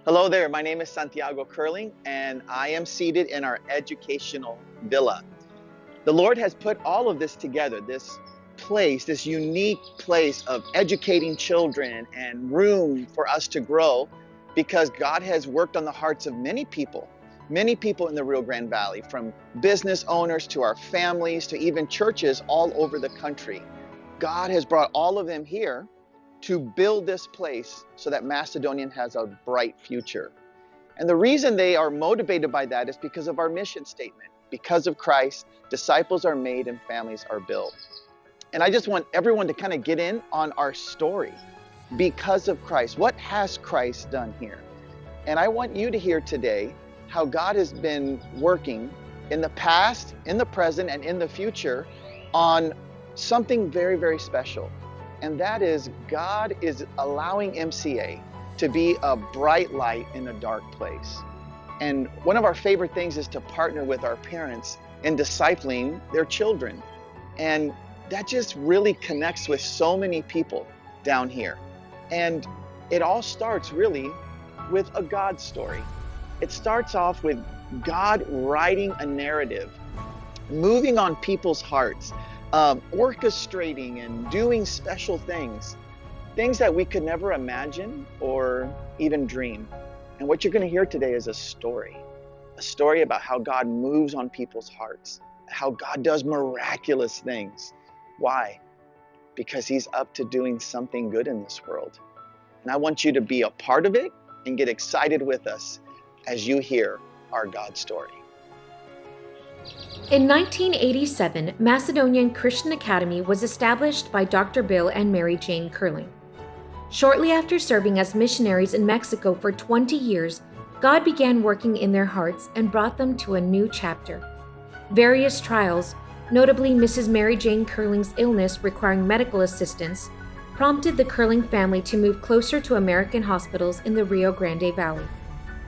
Hello there, my name is Santiago Curling, and I am seated in our educational villa. The Lord has put all of this together, this place, this unique place of educating children and room for us to grow, because God has worked on the hearts of many people in the Rio Grande Valley, from business owners to our families to even churches all over the country. God has brought all of them here to build this place so that Macedonian has a bright future. And the reason they are motivated by that is because of our mission statement. Because of Christ, disciples are made and families are built. And I just want everyone to kind of get in on our story. Because of Christ, what has Christ done here? And I want you to hear today how God has been working in the past, in the present, and in the future on something very, very special. And that is, God is allowing MCA to be a bright light in a dark place. And one of our favorite things is to partner with our parents in discipling their children. And that just really connects with so many people down here. And it all starts really with a God story. It starts off with God writing a narrative, moving on people's hearts, orchestrating and doing special things that we could never imagine or even dream. And what you're going to hear today is a story about how God moves on people's hearts, how God does miraculous things. Why? Because He's up to doing something good in this world. And I want you to be a part of it and get excited with us as you hear our God story. In 1987, Macedonian Christian Academy was established by Dr. Bill and Mary Jane Curling. Shortly after serving as missionaries in Mexico for 20 years, God began working in their hearts and brought them to a new chapter. Various trials, notably Mrs. Mary Jane Curling's illness requiring medical assistance, prompted the Curling family to move closer to American hospitals in the Rio Grande Valley.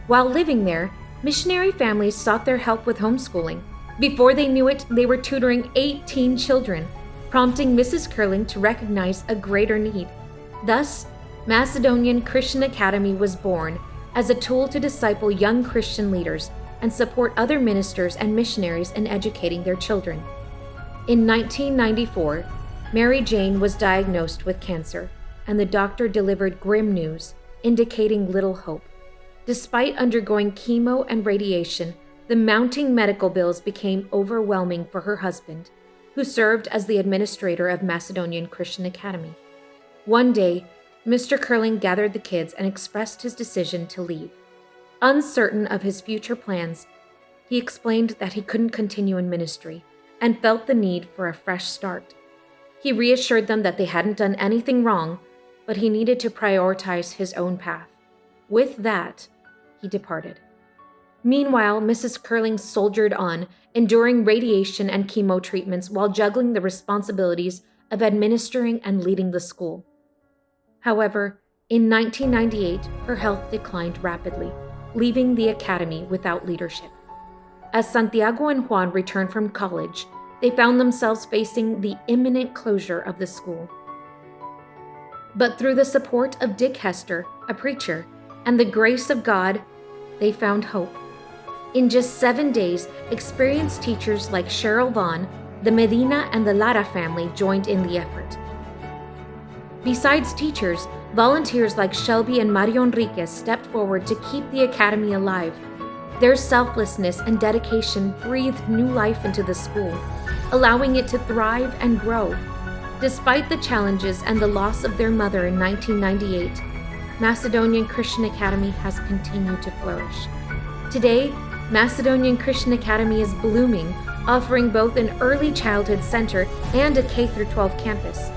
While living there, missionary families sought their help with homeschooling. Before they knew it, they were tutoring 18 children, prompting Mrs. Curling to recognize a greater need. Thus, Macedonian Christian Academy was born as a tool to disciple young Christian leaders and support other ministers and missionaries in educating their children. In 1994, Mary Jane was diagnosed with cancer, and the doctor delivered grim news, indicating little hope. Despite undergoing chemo and radiation, the mounting medical bills became overwhelming for her husband, who served as the administrator of Macedonian Christian Academy. One day, Mr. Curling gathered the kids and expressed his decision to leave. Uncertain of his future plans, he explained that he couldn't continue in ministry and felt the need for a fresh start. He reassured them that they hadn't done anything wrong, but he needed to prioritize his own path. With that, he departed. Meanwhile, Mrs. Curling soldiered on, enduring radiation and chemo treatments while juggling the responsibilities of administering and leading the school. However, in 1998, her health declined rapidly, leaving the academy without leadership. As Santiago and Juan returned from college, they found themselves facing the imminent closure of the school. But through the support of Dick Hester, a preacher, and the grace of God, they found hope. In just 7 days, experienced teachers like Cheryl Vaughn, the Medina and the Lara family joined in the effort. Besides teachers, volunteers like Shelby and Mario Enriquez stepped forward to keep the academy alive. Their selflessness and dedication breathed new life into the school, allowing it to thrive and grow. Despite the challenges and the loss of their mother in 1998, Macedonian Christian Academy has continued to flourish. Today, Macedonian Christian Academy is blooming, offering both an early childhood center and a K-12 campus.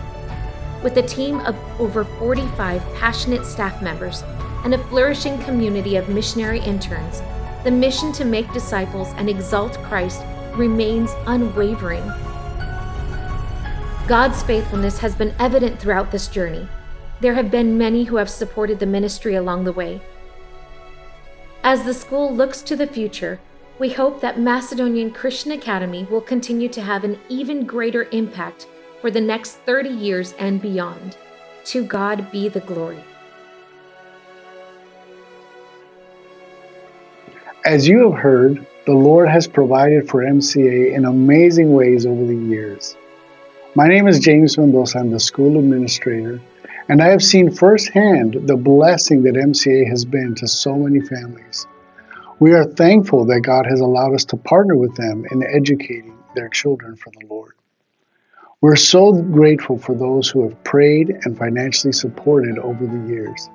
With a team of over 45 passionate staff members and a flourishing community of missionary interns, the mission to make disciples and exalt Christ remains unwavering. God's faithfulness has been evident throughout this journey. There have been many who have supported the ministry along the way. As the school looks to the future, we hope that Macedonian Christian Academy will continue to have an even greater impact for the next 30 years and beyond. To God be the glory. As you have heard, the Lord has provided for MCA in amazing ways over the years. My name is James Mendoza. I'm the school administrator, and I have seen firsthand the blessing that MCA has been to so many families. We are thankful that God has allowed us to partner with them in educating their children for the Lord. We're so grateful for those who have prayed and financially supported over the years.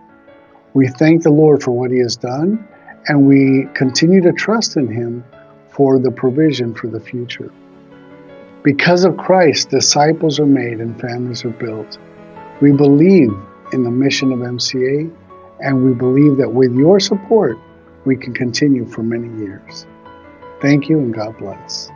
We thank the Lord for what He has done, and we continue to trust in Him for the provision for the future. Because of Christ, disciples are made and families are built. We believe in the mission of MCA, and we believe that with your support, we can continue for many years. Thank you, and God bless.